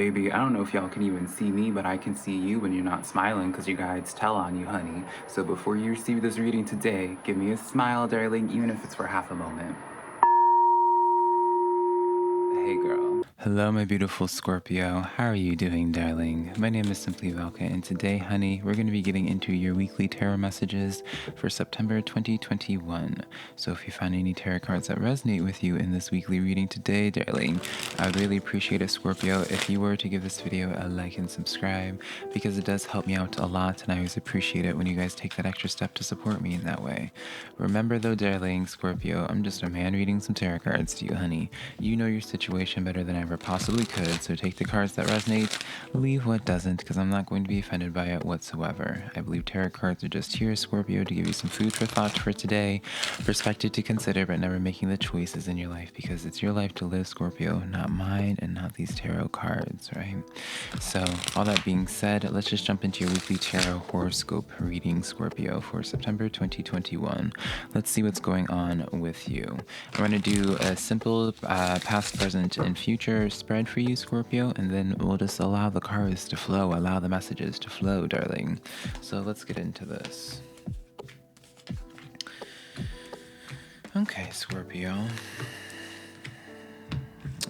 Baby, I don't know if y'all can even see me, but I can see you when you're not smiling because your guides tell on you, honey. So before you receive this reading today, give me a smile, darling, even if it's for half a moment. Hey, girl. Hello, my beautiful Scorpio. How are you doing, darling? My name is SimplyVelca, and today, honey, we're going to be getting into your weekly tarot messages for September 2021. So if you find any tarot cards that resonate with you in this weekly reading today, darling, I would really appreciate it, Scorpio, if you were to give this video a like and subscribe, because it does help me out a lot, and I always appreciate it when you guys take that extra step to support me in that way. Remember, though, darling, Scorpio, I'm just a man reading some tarot cards to you, honey. You know your situation better than I ever possibly could, so take the cards that resonate, leave what doesn't, because I'm not going to be offended by it whatsoever. I believe tarot cards are just here, Scorpio, to give you some food for thought for today, perspective to consider, but never making the choices in your life, because it's your life to live, Scorpio, not mine and not these tarot cards, right? So, all that being said, let's just jump into your weekly tarot horoscope reading, Scorpio, for September 2021. Let's see what's going on with you. I'm going to do a simple past, present, and future spread for you, Scorpio, and then we'll just allow the cards to flow, allow the messages to flow, darling. So let's get into this. Okay, Scorpio.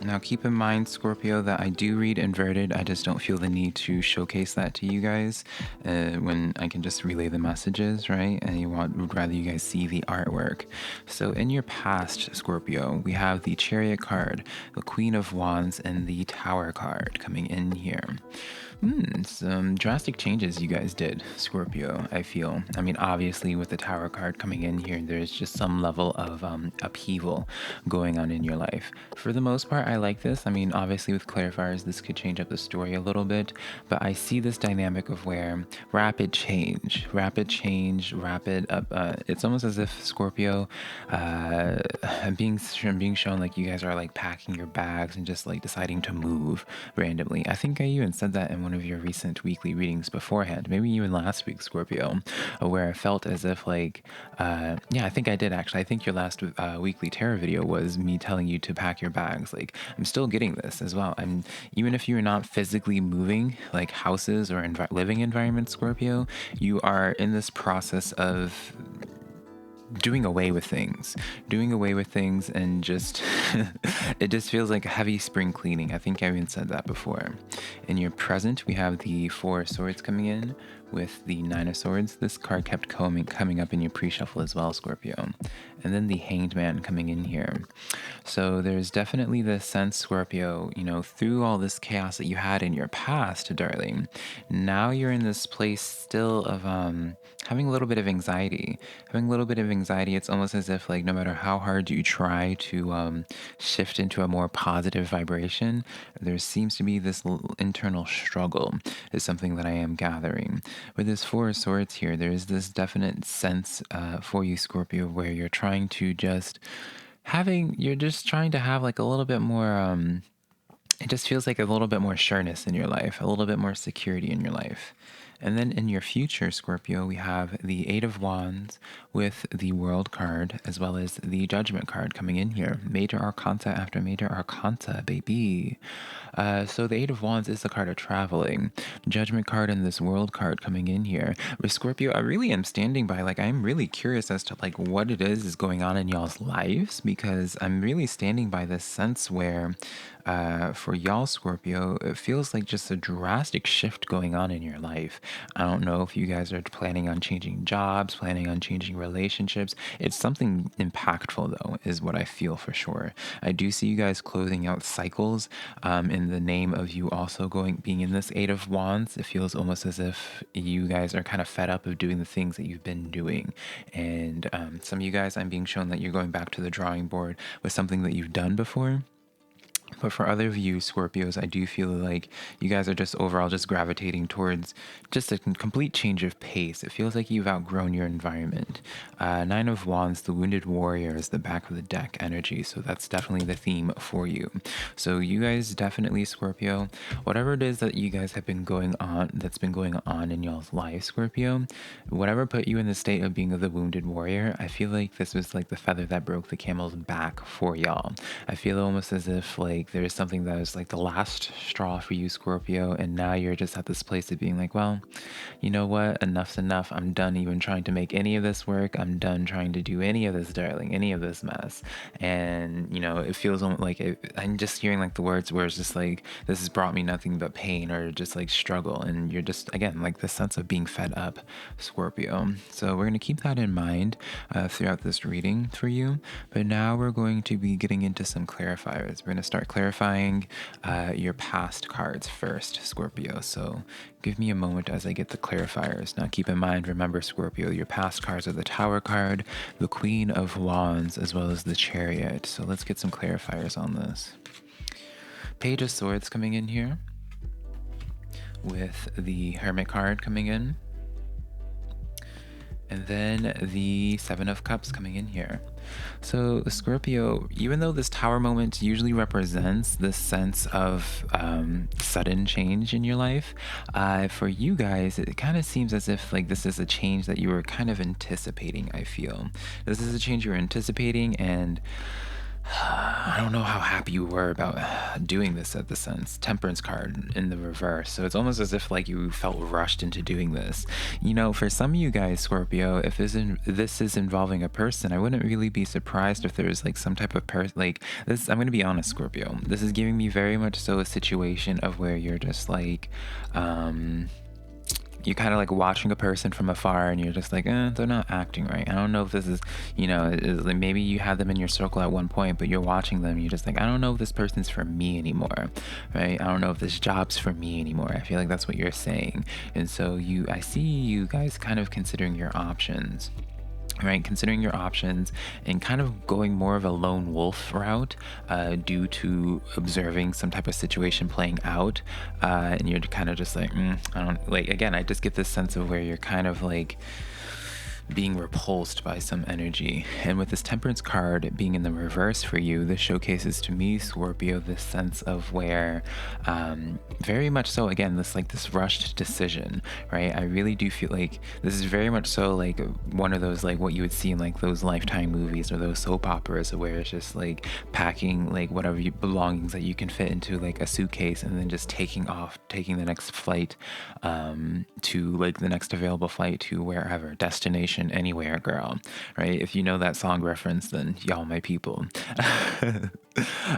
Now keep in mind, Scorpio, that I do read inverted. I just don't feel the need to showcase that to you guys when I can just relay the messages, right? And would rather you guys see the artwork. So in your past, Scorpio, we have the Chariot card, the Queen of Wands, and the Tower card coming in here. Some drastic changes you guys did, Scorpio, I feel. I mean, obviously, with the Tower card coming in here, there's just some level of upheaval going on in your life. For the most part, I like this. I mean, obviously, with clarifiers, this could change up the story a little bit, but I see this dynamic of where rapid change, it's almost as if Scorpio, being shown like you guys are like packing your bags and just like deciding to move randomly. I think I even said that in one of your recent weekly readings beforehand, maybe even last week, Scorpio, where I felt as if like, yeah, I think I did actually. I think your last weekly tarot video was me telling you to pack your bags. Like, I'm still getting this as well. Even if you're not physically moving like houses or living environments, Scorpio, you are in this process of doing away with things and just it just feels like a heavy spring cleaning. I think I even said that before. In your present, we have the Four of Swords coming in with the Nine of Swords. This card kept coming up in your pre-shuffle as well, Scorpio. And then the Hanged Man coming in here. So there's definitely this sense, Scorpio, through all this chaos that you had in your past, darling, now you're in this place still of having a little bit of anxiety. It's almost as if, like, no matter how hard you try to shift into a more positive vibration, there seems to be this little internal struggle, is something that I am gathering. With this Four of Swords here, there's this definite sense for you, Scorpio, where you're trying to have like a little bit more, it just feels like a little bit more sureness in your life, a little bit more security in your life. And then in your future, Scorpio, we have the Eight of Wands with the World card, as well as the Judgment card coming in here. Major Arcana after Major Arcana, baby. So the Eight of Wands is the card of traveling. Judgment card and this World card coming in here. With Scorpio, I really am standing by, like, I'm really curious as to, like, what it is going on in y'all's lives, because I'm really standing by this sense where for y'all, Scorpio, it feels like just a drastic shift going on in your life. I don't know if you guys are planning on changing jobs, planning on changing relationships. It's something impactful, though, is what I feel for sure. I do see you guys closing out cycles in the name of you also being in this Eight of Wands. It feels almost as if you guys are kind of fed up of doing the things that you've been doing. And some of you guys, I'm being shown that you're going back to the drawing board with something that you've done before. But for other of you, Scorpios, I do feel like you guys are just overall just gravitating towards just a complete change of pace. It feels like you've outgrown your environment. Nine of Wands, the Wounded Warrior, is the back of the deck energy. So that's definitely the theme for you. So you guys definitely, Scorpio, whatever it is that you guys have been that's been going on in y'all's life, Scorpio, whatever put you in the state of being the Wounded Warrior, I feel like this was like the feather that broke the camel's back for y'all. I feel almost as if, like, like there's something that was like the last straw for you, Scorpio, and now you're just at this place of being like, well, you know what? Enough's enough. I'm done even trying to make any of this work. I'm done trying to do any of this, darling, any of this mess. And, it feels like I'm just hearing like the words where it's just like, this has brought me nothing but pain or just like struggle. And you're just, again, like the sense of being fed up, Scorpio. So we're going to keep that in mind throughout this reading for you. But now we're going to be getting into some clarifiers. We're going to start clarifying your past cards first, Scorpio. So give me a moment as I get the clarifiers. Now keep in mind, remember, Scorpio, your past cards are the Tower card, the Queen of Wands, as well as the Chariot. So let's get some clarifiers on this. Page of Swords coming in here, with the Hermit card coming in, and then the Seven of Cups coming in here. So Scorpio, even though this Tower moment usually represents this sense of sudden change in your life, for you guys, it kind of seems as if like this is a change that you were kind of anticipating, I feel. This is a change you were anticipating, and I don't know how happy you were about doing this at the sense. Temperance card in the reverse. So it's almost as if like you felt rushed into doing this. For some of you guys, Scorpio, if this is involving a person, I wouldn't really be surprised if there's like some type of like this. I'm going to be honest, Scorpio. This is giving me very much so a situation of where you're just like, you're kind of like watching a person from afar and you're just like, they're not acting right. I don't know if this is, like maybe you had them in your circle at one point, but you're watching them and you're just like, I don't know if this person's for me anymore, right? I don't know if this job's for me anymore. I feel like that's what you're saying. And so I see you guys kind of considering your options. Right, considering your options and kind of going more of a lone wolf route due to observing some type of situation playing out, and you're kind of just like, I don't like. Again, I just get this sense of where you're kind of like being repulsed by some energy. And with this Temperance card being in the reverse for you, this showcases to me, Scorpio, this sense of where very much so, again, this rushed decision, right? I really do feel like this is very much so like one of those like what you would see in like those Lifetime movies or those soap operas where it's just like packing like whatever belongings that you can fit into like a suitcase and then just taking the next flight to like the next available flight to wherever destination anywhere, girl, right? If you know that song reference, then y'all my people.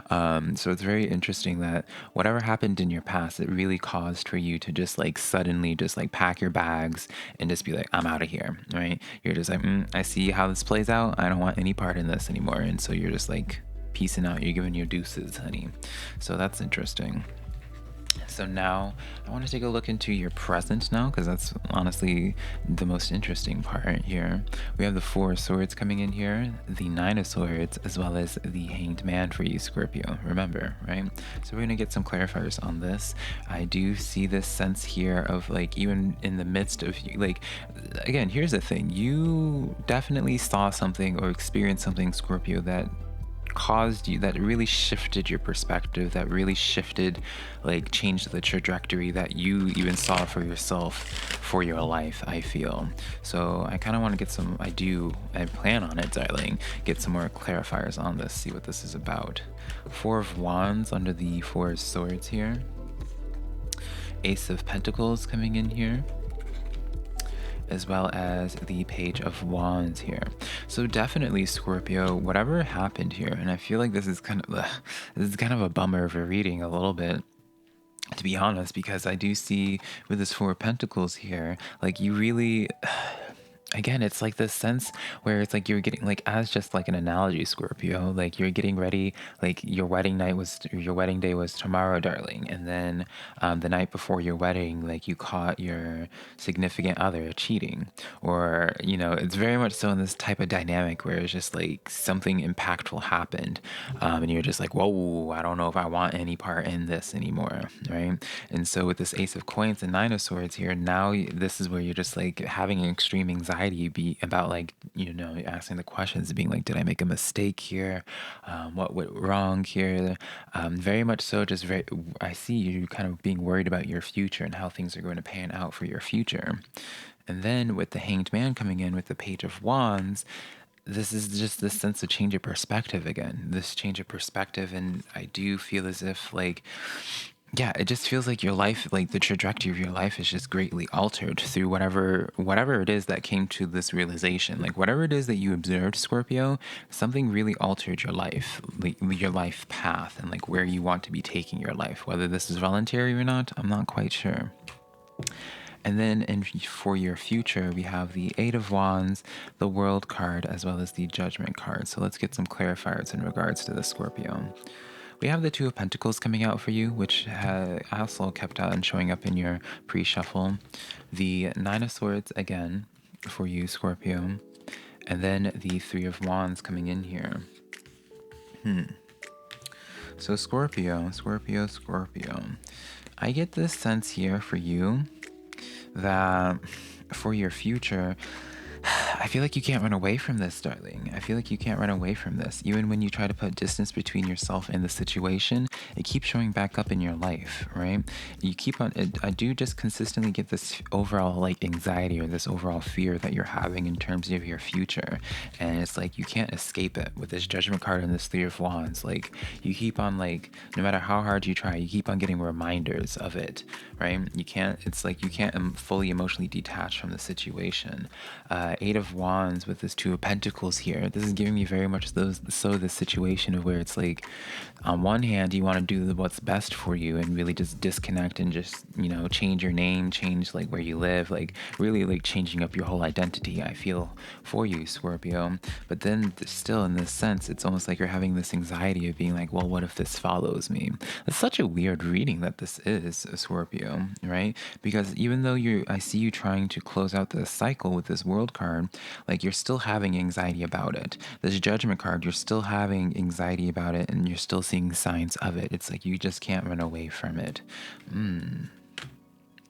So it's very interesting that whatever happened in your past, it really caused for you to just like suddenly just like pack your bags and just be like, I'm out of here, right? You're just like, I see how this plays out. I don't want any part in this anymore. And so you're just like peacing out. You're giving your deuces, honey. So that's interesting. So now I want to take a look into your present now, because that's honestly the most interesting part here. We have the Four of Swords coming in here, the Nine of Swords, as well as the Hanged Man for you, Scorpio. Remember, right? So we're going to get some clarifiers on this. I do see this sense here of like, even in the midst of you, like, again, here's the thing. You definitely saw something or experienced something, Scorpio, that caused you, that really shifted your perspective, that really shifted, like changed the trajectory that you even saw for yourself for your life, I feel. So I kind of want to get some, I plan on it, darling, get some more clarifiers on this, see what this is about. Four of Wands under the Four of Swords here. Ace of Pentacles coming in here, as well as the Page of Wands here. So definitely, Scorpio, whatever happened here, and I feel like this is kind of a bummer of a reading a little bit, to be honest, because I do see with this Four of Pentacles here, like you really, again, it's like this sense where it's like you're getting, like, as just like an analogy, Scorpio, like you're getting ready, like your wedding day was tomorrow, darling, and then the night before your wedding, like you caught your significant other cheating, or it's very much so in this type of dynamic where it's just like something impactful happened, and you're just like, whoa, I don't know if I want any part in this anymore, right? And so with this Ace of Coins and Nine of Swords here, now this is where you're just like having an extreme anxiety be about, like, asking the questions, being like, did I make a mistake here? What went wrong here? Very much so, I see you kind of being worried about your future and how things are going to pan out for your future. And then with the Hanged Man coming in with the Page of Wands, this is just this sense of change of perspective again, this change of perspective. And I do feel as if, like, yeah, it just feels like your life, like the trajectory of your life is just greatly altered through whatever it is that came to this realization. Like whatever it is that you observed, Scorpio, something really altered your life, like your life path, and like where you want to be taking your life. Whether this is voluntary or not, I'm not quite sure. And then for your future, we have the Eight of Wands, the World card, as well as the Judgment card. So let's get some clarifiers in regards to the Scorpio. We have the Two of Pentacles coming out for you, which also kept out and showing up in your pre-shuffle. The Nine of Swords again for you, Scorpio. And then the Three of Wands coming in here. So Scorpio. I get this sense here for you that for your future, I feel like you can't run away from this, darling. I feel like you can't run away from this. Even when you try to put distance between yourself and the situation, it keeps showing back up in your life, right? You keep on, I do just consistently get this overall like anxiety or this overall fear that you're having in terms of your future. And it's like you can't escape it with this Judgment card and this Three of Wands. Like you keep on like, no matter how hard you try, you keep on getting reminders of it, right? It's like you can't fully emotionally detach from the situation. Eight of Wands with this Two of Pentacles here. This is giving me very much the situation of where it's like, on one hand, you want to do what's best for you and really just disconnect and just, change your name, change like where you live, like really like changing up your whole identity. I feel for you, Scorpio. But then still in this sense, it's almost like you're having this anxiety of being like, well, what if this follows me? It's such a weird reading that this is, Scorpio, right? Because even though I see you trying to close out this cycle with this World card, like you're still having anxiety about it. This Judgment card, you're still having anxiety about it and you're still seeing signs of it. It's like you just can't run away from it. And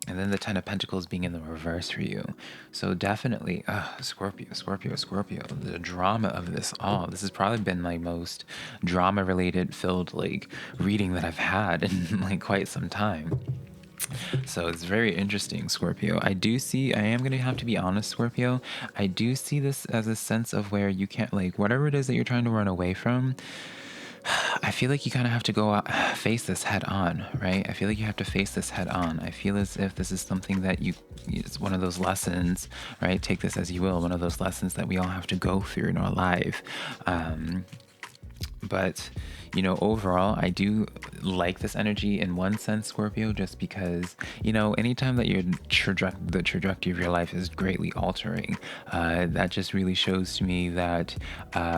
then the Ten of Pentacles being in the reverse for you. So definitely, Scorpio. The drama of this all. This has probably been my most drama-related filled like reading that I've had in like quite some time. So it's very interesting, Scorpio. I am going to have to be honest, Scorpio. I do see this as a sense of where you can't, like, whatever it is that you're trying to run away from, I feel like you kind of have to go out, face this head on, right? I feel like you have to face this head on. I feel as if this is something that it's one of those lessons, right? Take this as you will, one of those lessons that we all have to go through in our life. But overall, I do like this energy in one sense, Scorpio, just because, anytime that the trajectory of your life is greatly altering, that just really shows to me that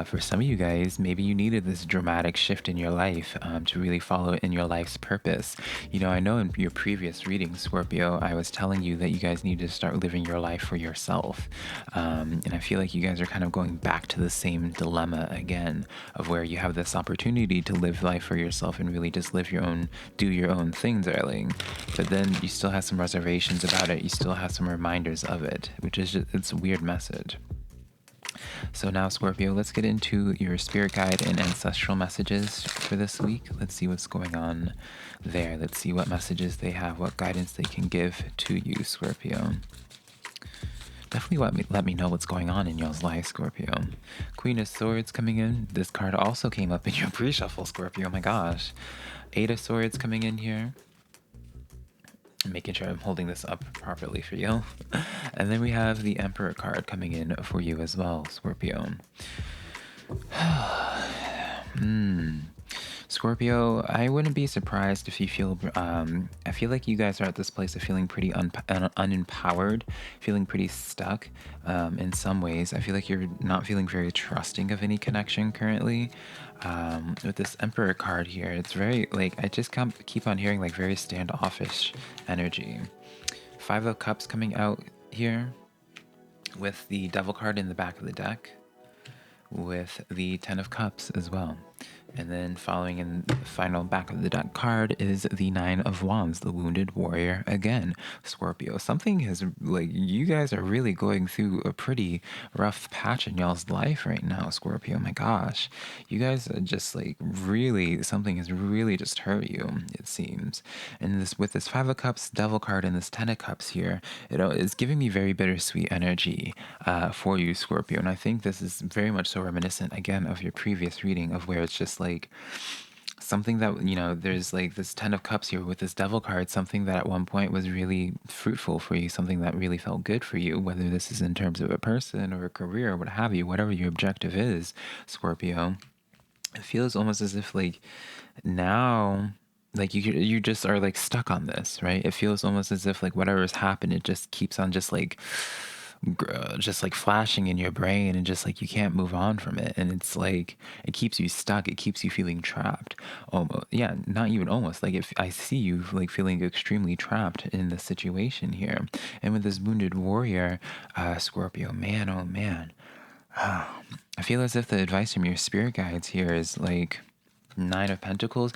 for some of you guys, maybe you needed this dramatic shift in your life to really follow in your life's purpose. I know in your previous reading, Scorpio, I was telling you that you guys need to start living your life for yourself. And I feel like you guys are kind of going back to the same dilemma again of where you have this opportunity to live life for yourself and really just do your own thing, darling. But then you still have some reservations about it. You still have some reminders of it, which is it's a weird message. So now, Scorpio, let's get into your spirit guide and ancestral messages for this week. Let's see what's going on there. Let's see what messages they have, what guidance they can give to you, Scorpio. Definitely let me know what's going on in y'all's life, Scorpio. Queen of Swords coming in. This card also came up in your pre-shuffle, Scorpio. Oh my gosh. Eight of Swords coming in here. Making sure I'm holding this up properly for you. And then we have the Emperor card coming in for you as well, Scorpio. Scorpio, I wouldn't be surprised if you feel, I feel like you guys are at this place of feeling pretty unempowered, feeling pretty stuck in some ways. I feel like you're not feeling very trusting of any connection currently. With this Emperor card here, it's very, like, I just keep on hearing, like, very standoffish energy. Five of Cups coming out here with the Devil card in the back of the deck, with the Ten of Cups as well. And then following in the final back of the deck card is the Nine of Wands, the Wounded Warrior again, Scorpio. Something has, like, you guys are really going through a pretty rough patch in y'all's life right now, Scorpio. My gosh. You guys are just like really, something has really just hurt you, it seems. And this, with this Five of Cups, Devil card, and this Ten of Cups here, it's giving me very bittersweet energy for you, Scorpio. And I think this is very much so reminiscent, again, of your previous reading, of where it's just like something that, there's like this Ten of Cups here with this Devil card, something that at one point was really fruitful for you, something that really felt good for you, whether this is in terms of a person or a career or what have you, whatever your objective is, Scorpio. It feels almost as if like now, like you just are like stuck on this, right? It feels almost as if like whatever has happened, it just keeps on just like flashing in your brain, and just like you can't move on from it, and it's like it keeps you stuck, it keeps you feeling trapped, almost. Yeah, not even almost, like if I see you like feeling extremely trapped in the situation here. And with this Wounded Warrior, Scorpio, man, oh man, I feel as if the advice from your spirit guides here is like Nine of Pentacles.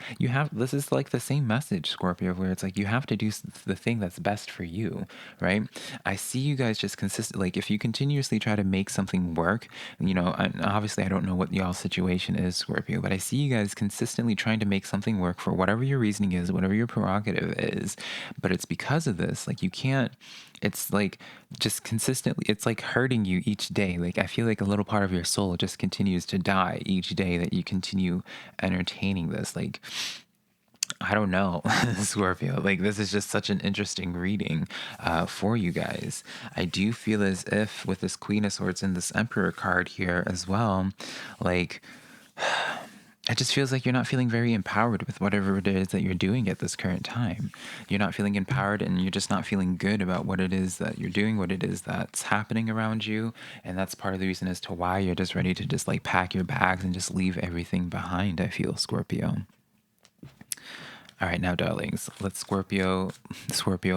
This is like the same message, Scorpio, where it's like you have to do the thing that's best for you, right? I see you guys just consistent, like if you continuously try to make something work, obviously I don't know what y'all's situation is, Scorpio, but I see you guys consistently trying to make something work for whatever your reasoning is, whatever your prerogative is. But it's because of this, like you can't, it's like just consistently, it's like hurting you each day. Like I feel like a little part of your soul just continues to die each day that you continue entertaining this. Like, I don't know, Scorpio. Like, this is just such an interesting reading for you guys. I do feel as if with this Queen of Swords and this Emperor card here as well, like, it just feels like you're not feeling very empowered with whatever it is that you're doing at this current time. You're not feeling empowered, and you're just not feeling good about what it is that you're doing, what it is that's happening around you. And that's part of the reason as to why you're just ready to just like pack your bags and just leave everything behind, I feel, Scorpio. All right, now, darlings, Scorpio,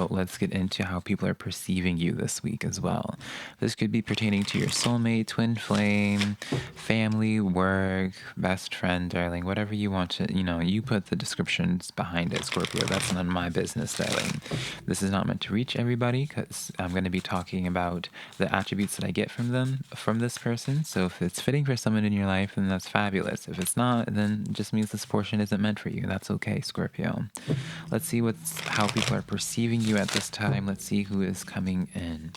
let's get into how people are perceiving you this week as well. This could be pertaining to your soulmate, twin flame, family, work, best friend, darling, whatever you want to, you put the descriptions behind it, Scorpio. That's none of my business, darling. This is not meant to reach everybody, because I'm going to be talking about the attributes that I get from this person. So if it's fitting for someone in your life, then that's fabulous. If it's not, then it just means this portion isn't meant for you. That's okay, Scorpio. Let's see how people are perceiving you at this time. Let's see who is coming in.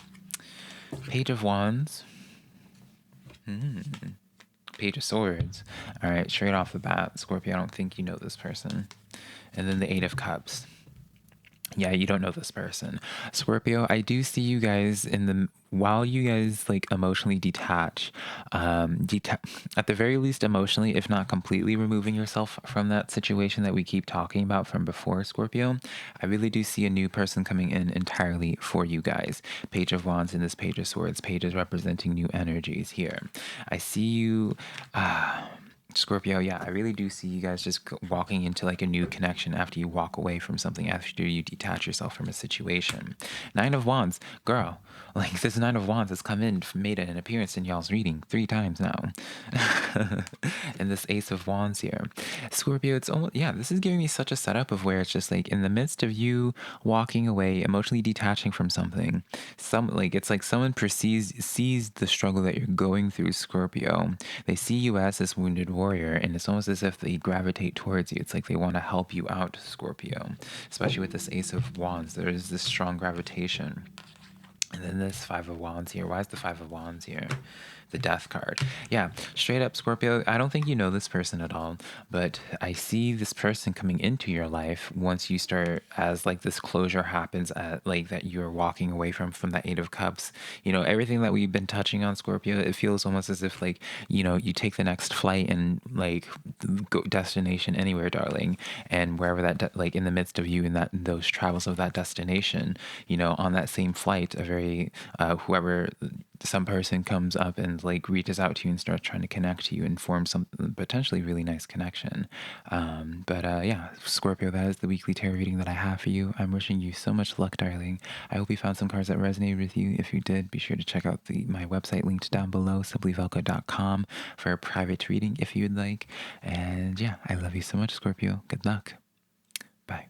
Page of Wands. Page of Swords. All right, straight off the bat, Scorpio, I don't think you know this person. And then the Eight of Cups. Yeah, you don't know this person. Scorpio, I do see you guys while you guys like emotionally detach, at the very least emotionally, if not completely removing yourself from that situation that we keep talking about from before, Scorpio, I really do see a new person coming in entirely for you guys. Page of Wands and this Page of Swords. Pages representing new energies here. I see you... Scorpio, yeah, I really do see you guys just walking into like a new connection after you walk away from something, after you detach yourself from a situation. Nine of Wands, girl, like this Nine of Wands has come in, made an appearance in y'all's reading 3 times now. And this Ace of Wands here. Scorpio, it's almost, yeah, this is giving me such a setup of where it's just like in the midst of you walking away, emotionally detaching from something, it's like someone sees the struggle that you're going through, Scorpio. They see you as this wounded warrior, and it's almost as if they gravitate towards you. It's like they want to help you out, Scorpio. Especially with this Ace of Wands, there is this strong gravitation. And then this Five of Wands here. Why is the Five of Wands here? The Death card. Yeah, straight up, Scorpio, I don't think you know this person at all, but I see this person coming into your life once you start, as like this closure happens at like that you're walking away from that Eight of Cups. Everything that we've been touching on, Scorpio, it feels almost as if like, you take the next flight and like go destination anywhere, darling, and wherever that like in the midst of you in those travels of that destination, on that same flight, a very whoever, some person comes up and like reaches out to you and starts trying to connect to you and form some potentially really nice connection. Yeah, Scorpio, that is the weekly tarot reading that I have for you. I'm wishing you so much luck, darling. I hope you found some cards that resonated with you. If you did, be sure to check out my website linked down below, SimplyVelca.com, for a private reading if you'd like. And yeah, I love you so much, Scorpio. Good luck. Bye.